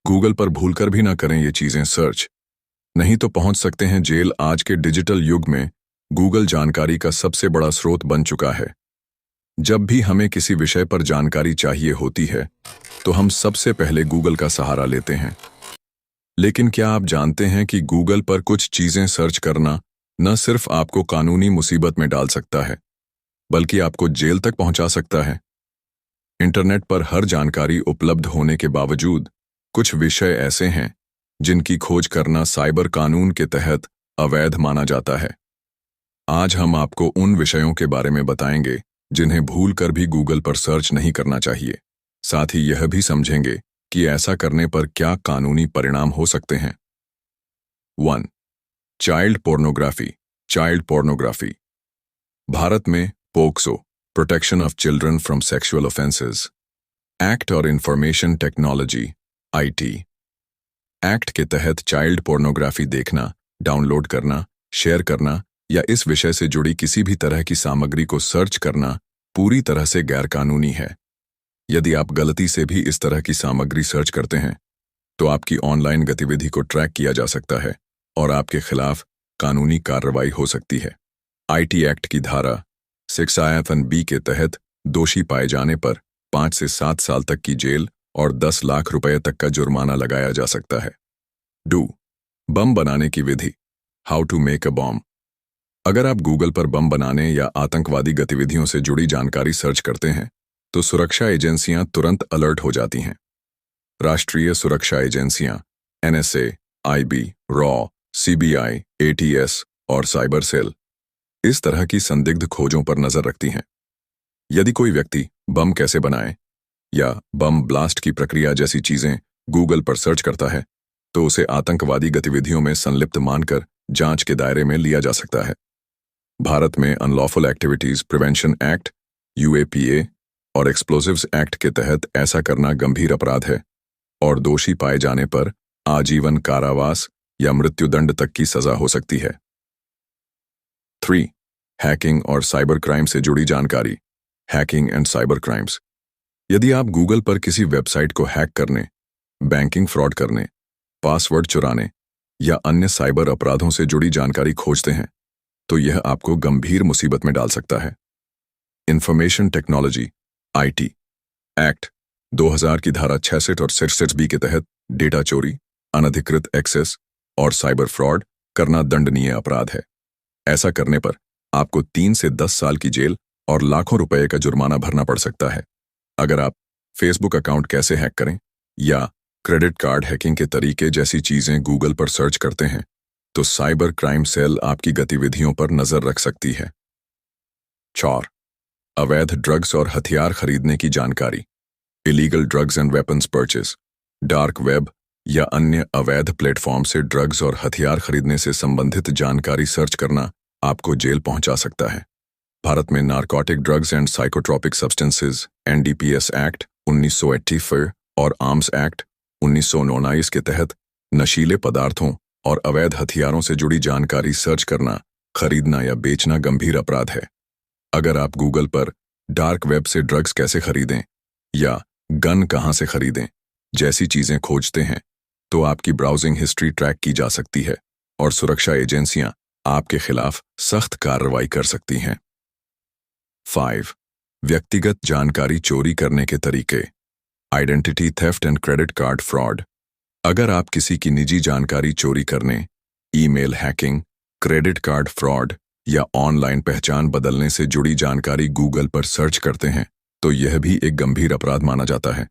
Google पर भूलकर भी ना करें ये चीजें सर्च, नहीं तो पहुंच सकते हैं जेल। आज के डिजिटल युग में गूगल जानकारी का सबसे बड़ा स्रोत बन चुका है। जब भी हमें किसी विषय पर जानकारी चाहिए होती है तो हम सबसे पहले गूगल का सहारा लेते हैं। लेकिन क्या आप जानते हैं कि गूगल पर कुछ चीजें सर्च करना न सिर्फ आपको कानूनी मुसीबत में डाल सकता है, बल्कि आपको जेल तक पहुंचा सकता है। इंटरनेट पर हर जानकारी उपलब्ध होने के बावजूद कुछ विषय ऐसे हैं जिनकी खोज करना साइबर कानून के तहत अवैध माना जाता है। आज हम आपको उन विषयों के बारे में बताएंगे जिन्हें भूलकर भी गूगल पर सर्च नहीं करना चाहिए। साथ ही यह भी समझेंगे कि ऐसा करने पर क्या कानूनी परिणाम हो सकते हैं। 1. Child pornography. Child pornography Bharat में POCSO, protection of children from sexual offences act और इंफॉर्मेशन टेक्नोलॉजी IT एक्ट के तहत चाइल्ड पोर्नोग्राफी देखना, डाउनलोड करना, शेयर करना या इस विषय से जुड़ी किसी भी तरह की सामग्री को सर्च करना पूरी तरह से गैरकानूनी है। यदि आप गलती से भी इस तरह की सामग्री सर्च करते हैं तो आपकी ऑनलाइन गतिविधि को ट्रैक किया जा सकता है और आपके खिलाफ कानूनी कार्रवाई हो सकती है। IT एक्ट की धारा 6(a)(b) के तहत दोषी पाए जाने पर 5 से 7 साल तक की जेल और 10 लाख रुपए तक का जुर्माना लगाया जा सकता है। बम बनाने की विधि, how to make a bomb. अगर आप गूगल पर बम बनाने या आतंकवादी गतिविधियों से जुड़ी जानकारी सर्च करते हैं तो सुरक्षा एजेंसियां तुरंत अलर्ट हो जाती हैं। राष्ट्रीय सुरक्षा एजेंसियां NSA, IB, raw, CBI, ATS और साइबर सेल इस तरह की संदिग्ध खोजों पर नजर रखती हैं। यदि कोई व्यक्ति बम कैसे बनाए या बम ब्लास्ट की प्रक्रिया जैसी चीजें गूगल पर सर्च करता है तो उसे आतंकवादी गतिविधियों में संलिप्त मानकर जांच के दायरे में लिया जा सकता है। भारत में unlawful activities prevention act UAPA और एक्सप्लोजिव्स एक्ट के तहत ऐसा करना गंभीर अपराध है और दोषी पाए जाने पर आजीवन कारावास या मृत्युदंड तक की सजा हो सकती है। 3. हैकिंग और साइबर क्राइम से जुड़ी जानकारी, हैकिंग एंड साइबर क्राइम्स। यदि आप गूगल पर किसी वेबसाइट को हैक करने, बैंकिंग फ्रॉड करने, पासवर्ड चुराने या अन्य साइबर अपराधों से जुड़ी जानकारी खोजते हैं तो यह आपको गंभीर मुसीबत में डाल सकता है। इंफॉर्मेशन टेक्नोलॉजी IT एक्ट 2000 की धारा 66 और 66B के तहत डेटा चोरी, अनधिकृत एक्सेस और साइबर फ्रॉड करना दंडनीय अपराध है। ऐसा करने पर आपको 3 से 10 साल की जेल और लाखों रुपए का जुर्माना भरना पड़ सकता है। अगर आप फेसबुक अकाउंट कैसे हैक करें या क्रेडिट कार्ड हैकिंग के तरीके जैसी चीजें गूगल पर सर्च करते हैं तो साइबर क्राइम सेल आपकी गतिविधियों पर नजर रख सकती है। 4. अवैध ड्रग्स और हथियार खरीदने की जानकारी, illegal drugs and weapons purchase. Dark web या अन्य अवैध प्लेटफॉर्म से ड्रग्स और हथियार खरीदने से संबंधित जानकारी सर्च करना आपको जेल पहुंचा सकता है। भारत में narcotic drugs and psychotropic substances NDPS act 1984 और आर्म्स एक्ट 1919 के तहत नशीले पदार्थों और अवैध हथियारों से जुड़ी जानकारी सर्च करना, खरीदना या बेचना गंभीर अपराध है। अगर आप गूगल पर डार्क वेब से ड्रग्स कैसे खरीदें या गन कहां से खरीदें जैसी चीजें खोजते हैं तो आपकी ब्राउजिंग हिस्ट्री ट्रैक की जा सकती है और सुरक्षा एजेंसियां आपके खिलाफ सख्त कार्रवाई कर सकती हैं। 5. व्यक्तिगत जानकारी चोरी करने के तरीके, identity theft and credit card fraud. अगर आप किसी की निजी जानकारी चोरी करने, email hacking, credit card fraud या ऑनलाइन पहचान बदलने से जुड़ी जानकारी गूगल पर सर्च करते हैं तो यह भी एक गंभीर अपराध माना जाता है।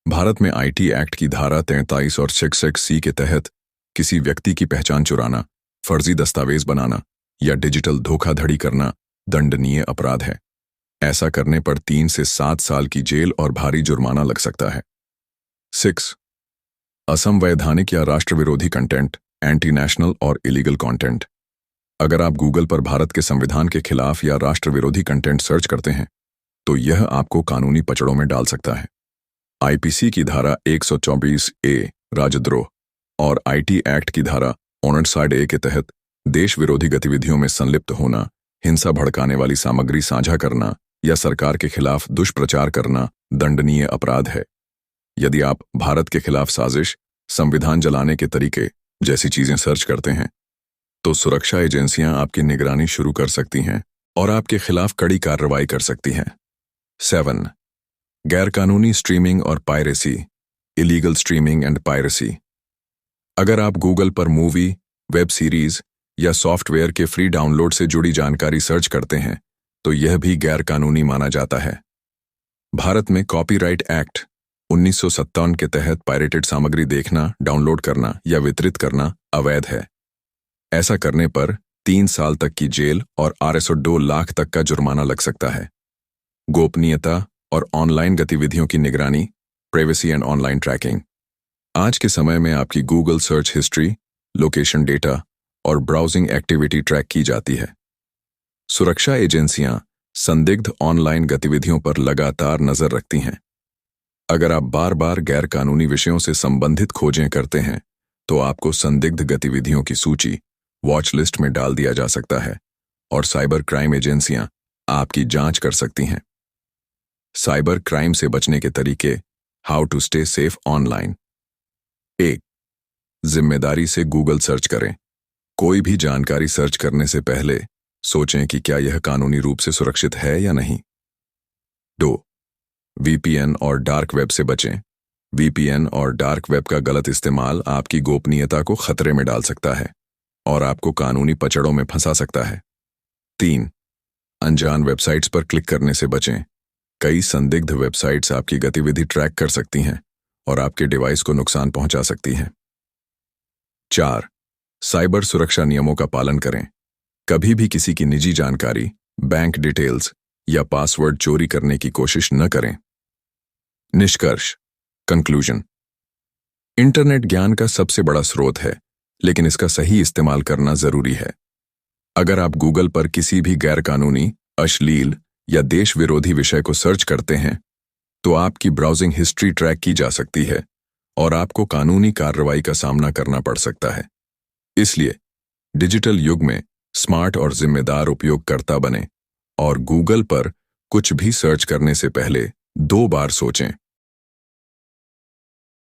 भारत में IT एक्ट की धारा 43 और 66C के तहत किसी व्यक्ति की पहचान चुराना, फर्जी दस्तावेज बनाना या डिजिटल धोखाधड़ी करना दंडनीय अपराध है। ऐसा करने पर 3 से 7 साल की जेल और भारी जुर्माना लग सकता है। 6. असंवैधानिक या राष्ट्र विरोधी कंटेंट, एंटी नेशनल और इलीगल कंटेंट। अगर आप गूगल पर भारत के संविधान के खिलाफ या राष्ट्र विरोधी कंटेंट सर्च करते हैं तो यह आपको कानूनी पचड़ों में डाल सकता है। IPC की धारा 124A राजद्रोह और IT एक्ट की धारा 59A के तहत देश विरोधी गतिविधियों में संलिप्त होना, हिंसा भड़काने वाली सामग्री साझा करना या सरकार के खिलाफ दुष्प्रचार करना दंडनीय अपराध है। यदि आप भारत के खिलाफ साजिश संविधान जलाने के तरीके जैसी चीजें सर्च करते हैं, तो सुरक्षा एजेंसियां आपकी निगरानी शुरू कर सकती हैं और आपके खिलाफ कड़ी कार्रवाई कर सकती हैं। 7. गैरकानूनी स्ट्रीमिंग और piracy, illegal streaming and piracy. अगर आप गूगल पर मूवी, वेब सीरीज या सॉफ्टवेयर के फ्री डाउनलोड से जुड़ी जानकारी सर्च करते हैं, तो यह भी गैरकानूनी माना जाता है। भारत में कॉपीराइट एक्ट 1957 के तहत पायरेटेड सामग्री देखना, डाउनलोड करना या वितरित करना अवैध है। ऐसा करने पर 3 साल तक की जेल और RSO 2 लाख तक का जुर्माना लग सकता है। गोपनीयता और ऑनलाइन गतिविधियों की निगरानी, प्राइवेसी एंड ऑनलाइन ट्रैकिंग। आज के समय में आपकी Google search history, location data और ब्राउजिंग एक्टिविटी ट्रैक की जाती है। सुरक्षा एजेंसियां संदिग्ध ऑनलाइन गतिविधियों पर लगातार नजर रखती हैं। अगर आप बार बार गैरकानूनी विषयों से संबंधित खोजें करते हैं, तो आपको संदिग्ध गतिविधियों की सूची, वॉच लिस्ट में डाल दिया जा सकता है और साइबर क्राइम एजेंसियां आपकी जांच कर सकती हैं। साइबर क्राइम से बचने के तरीके, how to stay safe online. 1. जिम्मेदारी से गूगल सर्च करें। कोई भी जानकारी सर्च करने से पहले सोचें कि क्या यह कानूनी रूप से सुरक्षित है या नहीं। 2. VPN और डार्क वेब से बचें। VPN और डार्क वेब का गलत इस्तेमाल आपकी गोपनीयता को खतरे में डाल सकता है और आपको कानूनी पचड़ों में फंसा सकता है। 3. अनजान वेबसाइट्स पर क्लिक करने से बचें। कई संदिग्ध वेबसाइट्स आपकी गतिविधि ट्रैक कर सकती हैं और आपके डिवाइस को नुकसान पहुंचा सकती हैं। 4. साइबर सुरक्षा नियमों का पालन करें। कभी भी किसी की निजी जानकारी, बैंक डिटेल्स या पासवर्ड चोरी करने की कोशिश न करें। निष्कर्ष, कंक्लूजन। इंटरनेट ज्ञान का सबसे बड़ा स्रोत है, लेकिन इसका सही इस्तेमाल करना जरूरी है। अगर आप गूगल पर किसी भी गैरकानूनी, अश्लील या देश विरोधी विषय को सर्च करते हैं, तो आपकी ब्राउजिंग हिस्ट्री ट्रैक की जा सकती है और आपको कानूनी कार्रवाई का सामना करना पड़ सकता है। इसलिए डिजिटल युग में स्मार्ट और जिम्मेदार उपयोगकर्ता बने और गूगल पर कुछ भी सर्च करने से पहले 2 बार सोचें।